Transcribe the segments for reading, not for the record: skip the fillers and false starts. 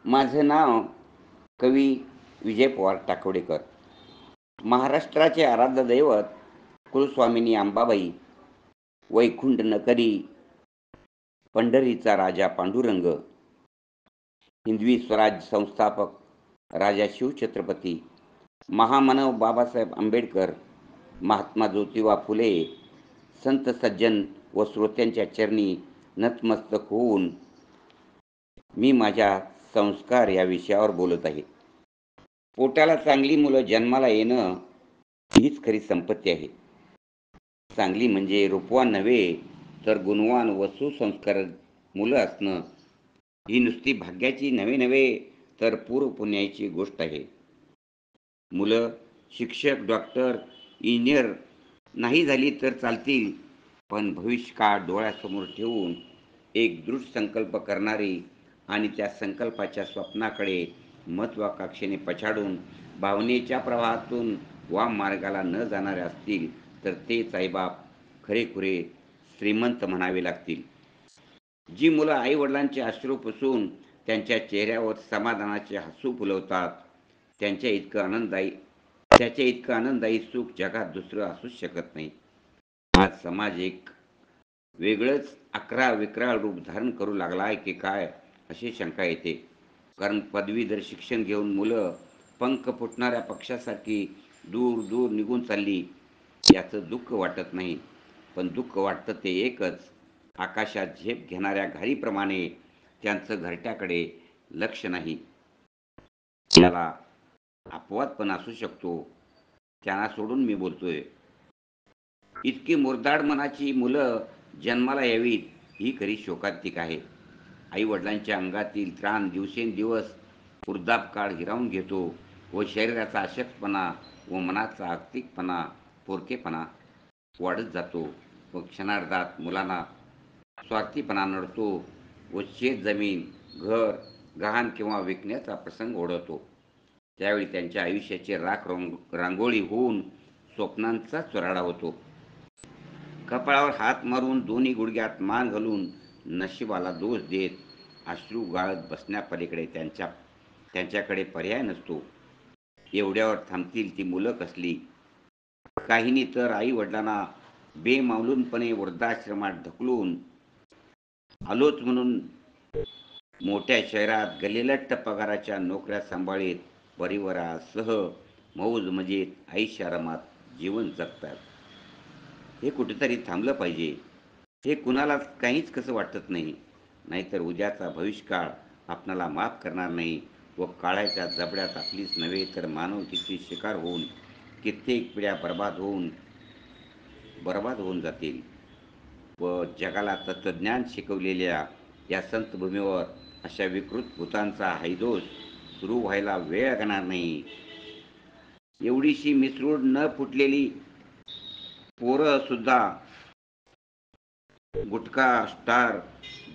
माझं नाव कवी विजय पवार टाकवडेकर. महाराष्ट्राचे आराध्य दैवत कुलस्वामिनी अंबाबाई, वैकुंठ नगरी, पंढरीचा राजा पांडुरंग, हिंदवी स्वराज संस्थापक राजा शिवछत्रपती, महामानव बाबासाहेब आंबेडकर, महात्मा ज्योतिबा फुले, संत सज्जन व श्रोत्यांच्या चरणी नतमस्तक होऊन मी माझ्या संस्कार या विषयावर बोलत आहे. पोटाला चांगली मुलं जन्माला येणं हीच खरी संपत्ती आहे. चांगली म्हणजे रूपवान नव्हे, तर गुणवान व सुसंस्कार मुलं असणं ही नुसती भाग्याची नव्हे तर पूर्व पुण्याची गोष्ट आहे. मुलं शिक्षक, डॉक्टर, इंजिनियर नाही झाली तर चालतील, पण भविष्यकाळ डोळ्यासमोर ठेवून एक दृढ संकल्प करणारी आणि त्या संकल्पाच्या स्वप्नाकडे महत्वाकांक्षेने पछाडून भावनेच्या प्रवाहातून वाम मार्गाला न जाणारे असतील, तर तेच आईबाप खरेखुरे श्रीमंत म्हणावे लागतील. जी मुलं आईवडिलांचे अश्रू पुसून त्यांच्या चेहऱ्यावर समाधानाचे हसू फुलवतात, त्याच्या इतकं आनंददायी सुख जगात दुसरं असूच शकत नाही. आज समाज एक वेगळंच विक्राळ रूप धारण करू लागला आहे की काय, अशी शंका येते. कारण पदवीधर शिक्षण घेऊन मुलं पंख फुटणाऱ्या पक्षासारखी दूर दूर निघून चालली, याचं दुःख वाटत नाही. पण दुःख वाटतं ते एकच, आकाशात झेप घेणाऱ्या घारीप्रमाणे त्यांचं घरट्याकडे लक्ष नाही. याला अपवाद पण असू शकतो, त्यांना सोडून मी बोलतोय. इतकी मुरदाड मनाची मुलं जन्माला यावीत ही खरी शोकांतिक आहे. आई वडिलांच्या अंगातील त्राण दिवसेंदिवस वृद्धापकाळ हिरावून घेतो व शरीराचा अशक्तपणा व मनाचा आर्थिकपणा, पोरकेपणा वाढत जातो व क्षणार्धात मुलांना स्वार्थीपणा नडतो व शेत जमीन, घर, गहाण किंवा विकण्याचा प्रसंग ओढवतो. त्यावेळी त्यांच्या आयुष्याची रांगोळी होऊन स्वप्नांचा चुराडा होतो. कपाळावर हात मारून दोन्ही गुडघ्यात मान घालून नशिबाला दोष देत अश्रू गाळत बसण्यापलीकडे त्यांच्याकडे पर्याय नसतो. एवढ्यावर थांबतील ती मुलं कसली? काहींनी तर आई वडिलांना बेमालूमपणे वृद्धाश्रमात ढकलून आलोच म्हणून मोठ्या शहरात गलिलट्ट पगाराच्या नोकऱ्या सांभाळीत परिवारासह मौज मजेत ऐशारामात जीवन जगतात. हे कुठेतरी थांबलं पाहिजे. हे कुणाला काहीच कसं वाटत नाही. नाहीतर उद्याचा भविष्यकाळ आपणाला माफ करणार नाही व काळाच्या जबड्यात आपलीच नव्हे तर मानवतेची शिकार होऊन कित्येक पिढ्या बर्बाद होऊन जातील. व जगाला तत्त्वज्ञान शिकवलेल्या या संतभूमीवर अशा विकृत भूतांचा हैदोस सुरू व्हायला वेळ लागणार नाही. एवढीशी मिसळून न फुटलेली पोरं सुद्धा गुटखा, स्टार,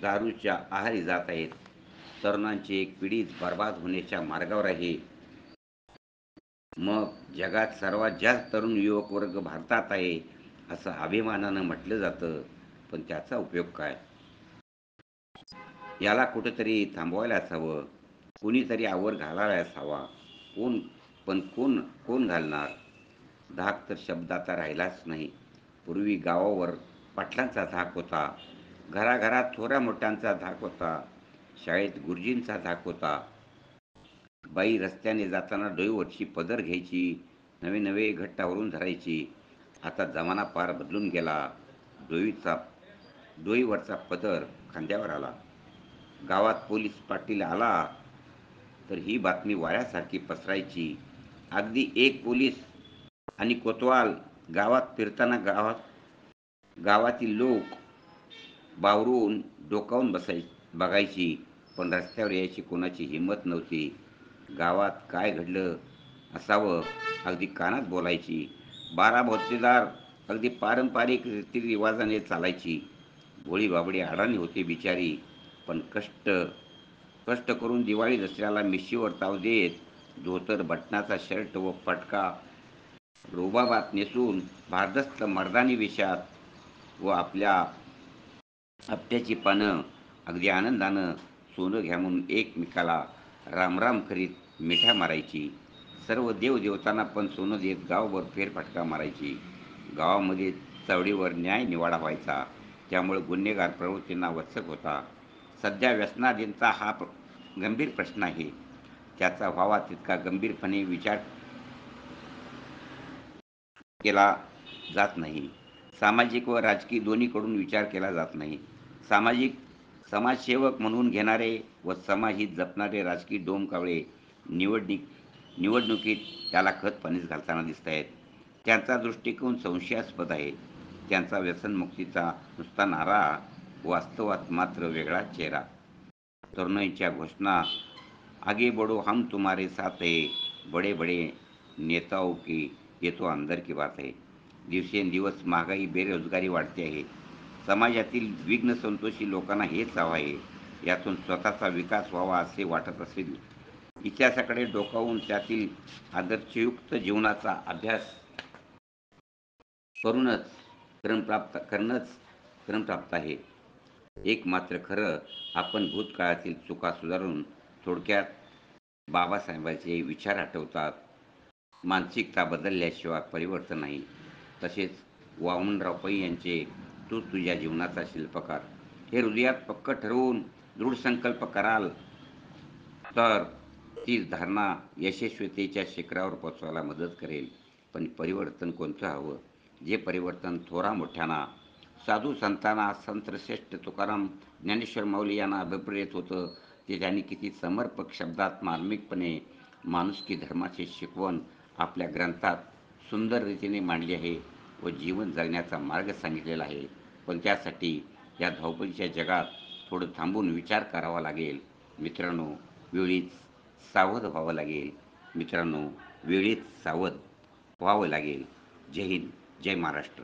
दारूच्या आहारी जात आहेत. तरुणांची एक पिढीच बर्बाद होण्याच्या मार्गावर आहे. मग जगात सर्वात जास्त तरुण युवक वर्ग भारतात आहे असं अभिमानानं म्हटलं जातं, पण त्याचा उपयोग काय? याला कुठेतरी थांबवायलाच हवं. कुणीतरी आवर घालायलाच हवा. कोण पण कोण कोण घालणार? धाक तर शब्द आता राहिलाच नाही. पूर्वी गावावर पाटलांचा धाक होता, घराघरात थोऱ्या मोठ्यांचा धाक होता, शाळेत गुरुजींचा धाक होता. बाई रस्त्याने जाताना डोईवरची पदर घ्यायची, नवे नवे घट्टावरून धरायची. आता जमाना पार बदलून गेला. डोईचा डोईवरचा पदर खांद्यावर आला. गावात पोलीस पाटील आला तर ही बातमी वाऱ्यासारखी पसरायची. अगदी एक पोलीस आणि कोतवाल गावात फिरताना गावातील लोक बावरून डोकावून बघायची, पण रस्त्यावर यायची कोणाची हिंमत नव्हती. गावात काय घडलं असावं अगदी कानात बोलायची. बारा भोवतेदार अगदी पारंपरिक रीतिरिवाजाने चालायची. भोळी बाबडी अडाणी होती बिचारी, पण कष्ट कष्ट करून दिवाळी दसऱ्याला मिशीवर ताव देत धोतर, बटनाचा शर्ट व पटका रुबाबात नेसून भारदस्त मर्दानी वेशात व आपल्या आपट्याची पानं अगदी आनंदानं सोनं घ्या म्हणून एकमेकाला रामराम करीत मिठ्या मारायची. सर्व देवदेवतांना पण सोनं देत गावभर फेरफटका मारायची. गावामध्ये चवडीवर न्याय निवाडा व्हायचा. त्यामुळे गुन्हेगार प्रवृत्तींना वचक होता. सध्या व्यसनाधीनता हा गंभीर प्रश्न आहे. त्याचा व्हावा तितका गंभीरपणे विचार केला जात नाही. सामाजिक व राजकीय दोन्हीकडून विचार केला जात नाही. सामाजिक समाजसेवक म्हणून घेणारे व समाजहित जपणारे राजकीय डोमकावळे निवडणूक निवडणुकीत त्याला खत पाणीच घालताना दिसत आहेत. त्यांचा दृष्टिकोन संशयास्पद आहे. त्यांचा व्यसनमुक्तीचा नुसता नारा, वास्तवात मात्र वेगळा चेहरा. तरुणाईच्या घोषणा, आगे बढ़ो हम तुम्हारे साथ है, बड़े बड़े नेताओं की ये तो अंदर की बात है. दिवसेंदिवस महागाई, बेरोजगारी वाढते आहे. समाजातील विघ्न संतोषी लोकांना हेच हवं आहे. यातून स्वतःचा विकास व्हावा असे वाटत असेल. इतिहासाकडे डोकावून त्यातील आदर्शयुक्त जीवनाचा अभ्यास करूनच करणंच क्रमप्राप्त आहे. एक मात्र खरं, आपण भूतकाळातील चुका सुधारून थोडक्यात बाबासाहेबांचे विचार आठवतात. मानसिकता बदलल्याशिवाय परिवर्तन नाही. तसेच वामनराव पै यांचे तू तुझ्या जीवनाचा शिल्पकार हे हृदयात पक्क ठरवून दृढ संकल्प कराल तर तीच धारणा यशस्वीतेच्या शिखरावर पोचवायला मदत करेल. पण परिवर्तन कोणतं हवं? जे परिवर्तन थोरा मोठ्यांना, साधू संतांना, संतश्रेष्ठ तुकाराम, ज्ञानेश्वर माऊली यांना अभिप्रेत होतं, ते त्यांनी किती समर्पक शब्दात मार्मिकपणे माणुसकी धर्माची शिकवण आपल्या ग्रंथात सुंदर रीतीने मांडली आहे व जीवन जगण्याचा मार्ग सांगितलेला आहे. पण त्यासाठी या धावपळीच्या जगात थोडं थांबून विचार करावा लागेल. मित्रांनो, वेळीच सावध व्हावं लागेल. मित्रांनो, वेळीच सावध व्हावं लागेल. जय हिंद, जय महाराष्ट्र.